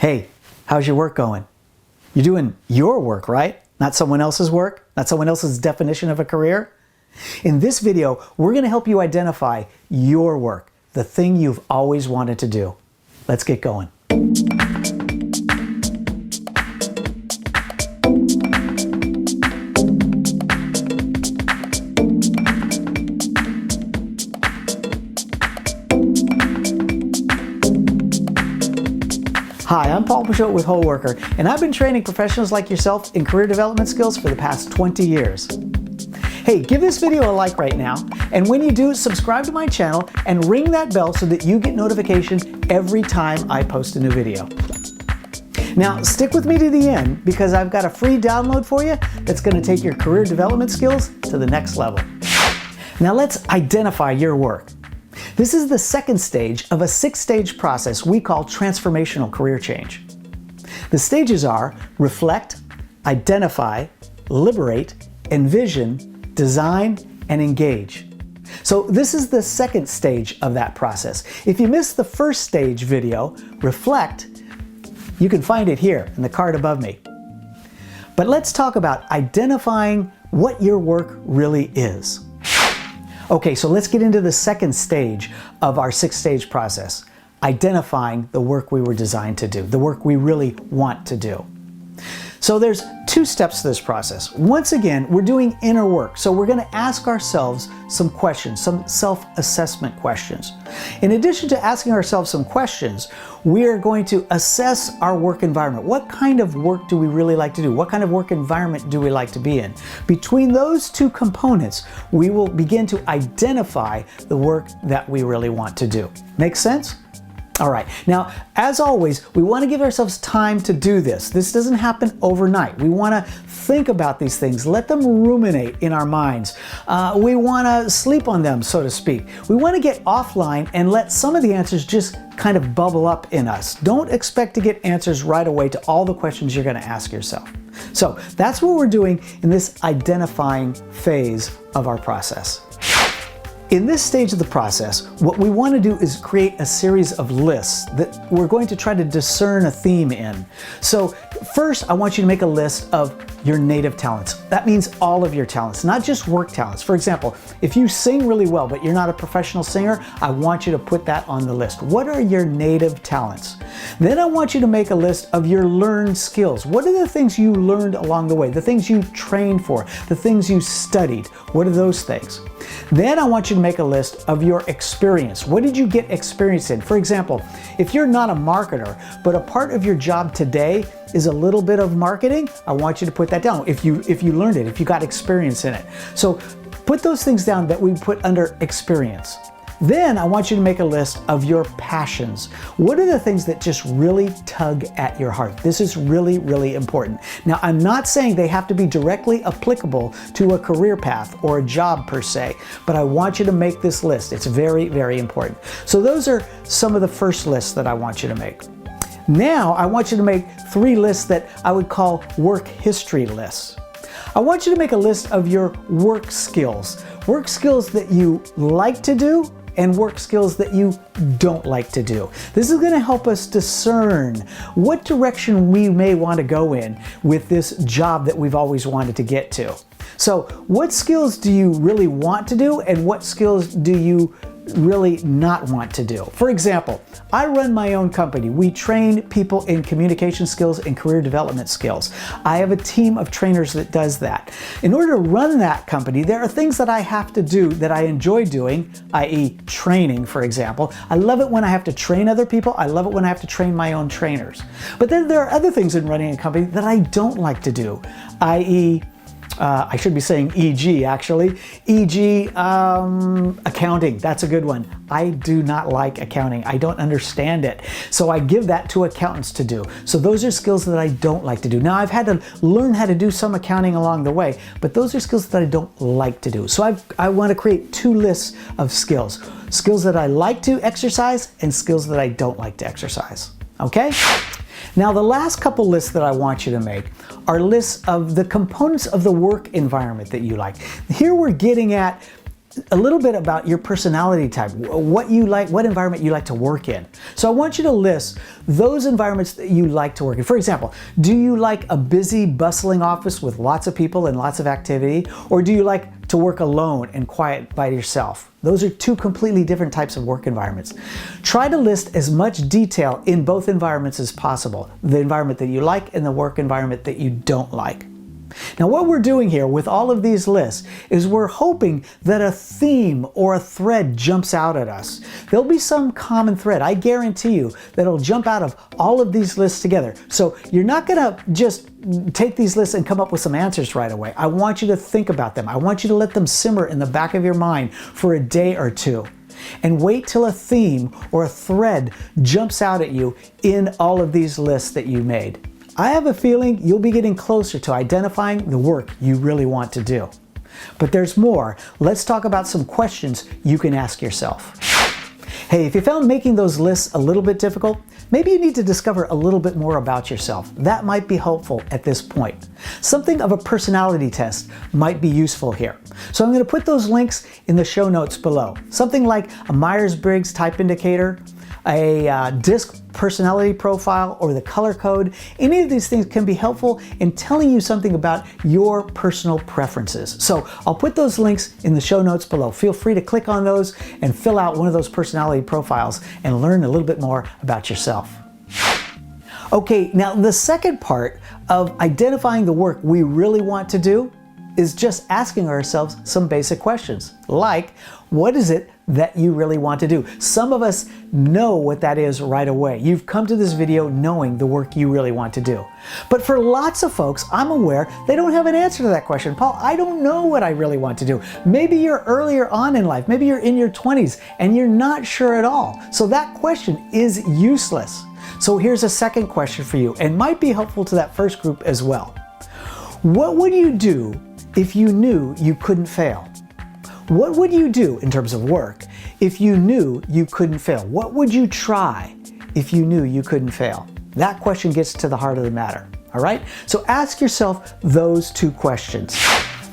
Hey, how's your work going? You're doing your work, right? Not someone else's work, not someone else's definition of a career. In this video, we're going to help you identify your work, the thing you've always wanted to do. Let's get going. Hi, I'm Paul Peugeot with Whole Worker, and I've been training professionals like yourself in career development skills for the past 20 years. Hey, give this video a like right now, and when you do, subscribe to my channel and ring that bell so that you get notifications every time I post a new video. Now, stick with me to the end because I've got a free download for you that's going to take your career development skills to the next level. Now, let's identify your work. This is the second stage of a 6-stage process we call transformational career change. The stages are reflect, identify, liberate, envision, design, and engage. So this is the second stage of that process. If you missed the first stage video, reflect, you can find it here in the card above me. But let's talk about identifying what your work really is. Okay, so let's get into the second stage of our 6-stage process, identifying the work we were designed to do, the work we really want to do. So there's 2 steps to this process. Once again, we're doing inner work, so we're going to ask ourselves some questions, some self-assessment questions. In addition to asking ourselves some questions, we are going to assess our work environment. What kind of work do we really like to do? What kind of work environment do we like to be in? Between those 2 components, we will begin to identify the work that we really want to do. Make sense? All right, now, as always, we want to give ourselves time to do this. This doesn't happen overnight. We want to think about these things, let them ruminate in our minds. We want to sleep on them, so to speak. We want to get offline and let some of the answers just kind of bubble up in us. Don't expect to get answers right away to all the questions you're going to ask yourself. So that's what we're doing in this identifying phase of our process. In this stage of the process, what we want to do is create a series of lists that we're going to try to discern a theme in. So first, I want you to make a list of your native talents. That means all of your talents, not just work talents. For example, if you sing really well, but you're not a professional singer, I want you to put that on the list. What are your native talents? Then I want you to make a list of your learned skills. What are the things you learned along the way? The things you trained for, the things you studied. What are those things? Then I want you to make a list of your experience. What did you get experience in? For example, if you're not a marketer, but a part of your job today is a little bit of marketing, I want you to put that down. If you learned it, if you got experience in it. So put those things down that we put under experience. Then I want you to make a list of your passions. What are the things that just really tug at your heart? This is really, really important. Now, I'm not saying they have to be directly applicable to a career path or a job per se, but I want you to make this list. It's very, very important. So those are some of the first lists that I want you to make. Now, I want you to make 3 lists that I would call work history lists. I want you to make a list of your work skills that you like to do and work skills that you don't like to do. This is going to help us discern what direction we may want to go in with this job that we've always wanted to get to. So what skills do you really want to do and what skills do you really not want to do? For example, I run my own company. We train people in communication skills and career development skills. I have a team of trainers that does that. In order to run that company, there are things that I have to do that I enjoy doing, i.e. training, for example. I love it when I have to train other people. I love it when I have to train my own trainers. But then there are other things in running a company that I don't like to do, i.e. I should be saying e.g. actually. E.g. Accounting, that's a good one. I do not like accounting. I don't understand it. So I give that to accountants to do. So those are skills that I don't like to do. Now I've had to learn how to do some accounting along the way, but those are skills that I don't like to do. So I want to create 2 lists of skills. Skills that I like to exercise and skills that I don't like to exercise. Okay? Now, the last couple lists that I want you to make are lists of the components of the work environment that you like. Here we're getting at a little bit about your personality type, what you like, what environment you like to work in. So I want you to list those environments that you like to work in. For example, do you like a busy, bustling office with lots of people and lots of activity, or do you like to work alone and quiet by yourself? Those are two completely different types of work environments. Try to list as much detail in both environments as possible, the environment that you like and the work environment that you don't like. Now, what we're doing here with all of these lists is we're hoping that a theme or a thread jumps out at us. There'll be some common thread, I guarantee you, that'll jump out of all of these lists together. So you're not gonna just take these lists and come up with some answers right away. I want you to think about them. I want you to let them simmer in the back of your mind for a day or two. And wait till a theme or a thread jumps out at you in all of these lists that you made. I have a feeling you'll be getting closer to identifying the work you really want to do. But there's more. Let's talk about some questions you can ask yourself. Hey, if you found making those lists a little bit difficult, maybe you need to discover a little bit more about yourself. That might be helpful at this point. Something of a personality test might be useful here. So I'm going to put those links in the show notes below. Something like a Myers-Briggs type indicator, a DISC personality profile, or the color code. Any of these things can be helpful in telling you something about your personal preferences. So I'll put those links in the show notes below. Feel free to click on those and fill out one of those personality profiles and learn a little bit more about yourself. Okay, now the second part of identifying the work we really want to do is just asking ourselves some basic questions, like, what is it that you really want to do? Some of us know what that is right away. You've come to this video knowing the work you really want to do. But for lots of folks, I'm aware they don't have an answer to that question. Paul, I don't know what I really want to do. Maybe you're earlier on in life. Maybe you're in your 20s and you're not sure at all. So that question is useless. So here's a second question for you, and might be helpful to that first group as well. What would you do if you knew you couldn't fail? What would you do in terms of work if you knew you couldn't fail? What would you try if you knew you couldn't fail? That question gets to the heart of the matter, all right? So ask yourself those two questions.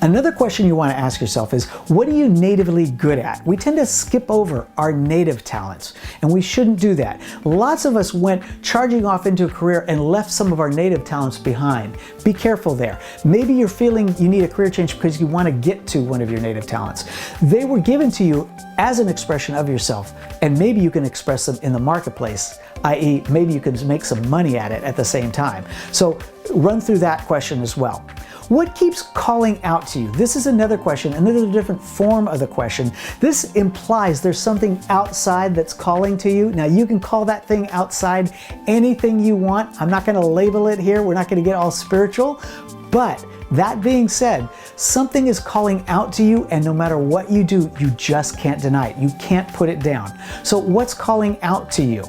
Another question you want to ask yourself is, what are you natively good at? We tend to skip over our native talents, and we shouldn't do that. Lots of us went charging off into a career and left some of our native talents behind. Be careful there. Maybe you're feeling you need a career change because you want to get to one of your native talents. They were given to you as an expression of yourself, and maybe you can express them in the marketplace, i.e., maybe you can make some money at it at the same time. So run through that question as well. What keeps calling out to you? This is another question, another different form of the question. This implies there's something outside that's calling to you. Now, you can call that thing outside anything you want. I'm not going to label it here. We're not going to get all spiritual. But that being said, something is calling out to you, and no matter what you do, you just can't deny it. You can't put it down. So what's calling out to you?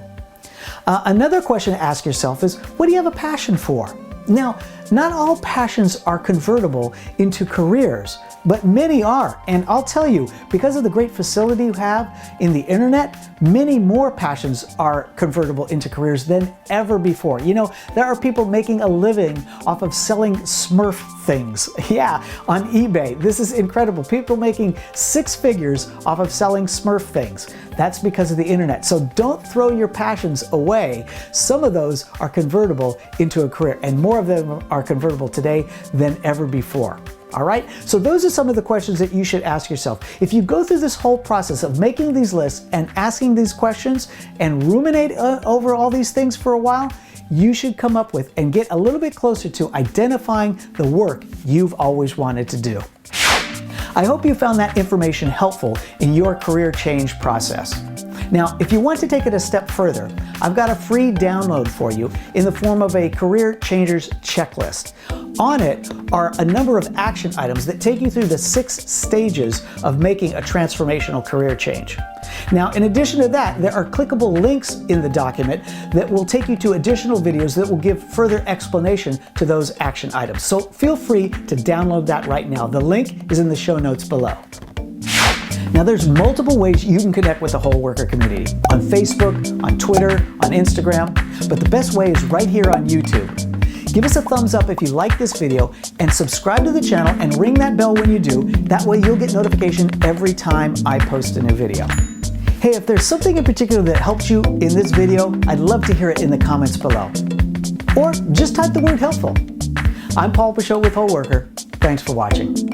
Another question to ask yourself is, what do you have a passion for? Now, not all passions are convertible into careers, but many are. And I'll tell you, because of the great facility you have in the internet, many more passions are convertible into careers than ever before. You know, there are people making a living off of selling Smurf things. Yeah, on eBay. This is incredible. People making 6 figures off of selling Smurf things. That's because of the internet. So don't throw your passions away. Some of those are convertible into a career, and more of them are convertible today than ever before. All right, so those are some of the questions that you should ask yourself. If you go through this whole process of making these lists and asking these questions and ruminate over all these things for a while, you should come up with and get a little bit closer to identifying the work you've always wanted to do. I hope you found that information helpful in your career change process. Now, if you want to take it a step further, I've got a free download for you in the form of a Career Changers Checklist. On it are a number of action items that take you through the 6 stages of making a transformational career change. Now, in addition to that, there are clickable links in the document that will take you to additional videos that will give further explanation to those action items. So feel free to download that right now. The link is in the show notes below. Now, there's multiple ways you can connect with the Whole Worker community: on Facebook, on Twitter, on Instagram, but the best way is right here on YouTube. Give us a thumbs up if you like this video, and subscribe to the channel and ring that bell when you do. That way you'll get notification every time I post a new video. Hey, if there's something in particular that helped you in this video, I'd love to hear it in the comments below. Or just type the word helpful. I'm Paul Peugeot with Whole Worker. Thanks for watching.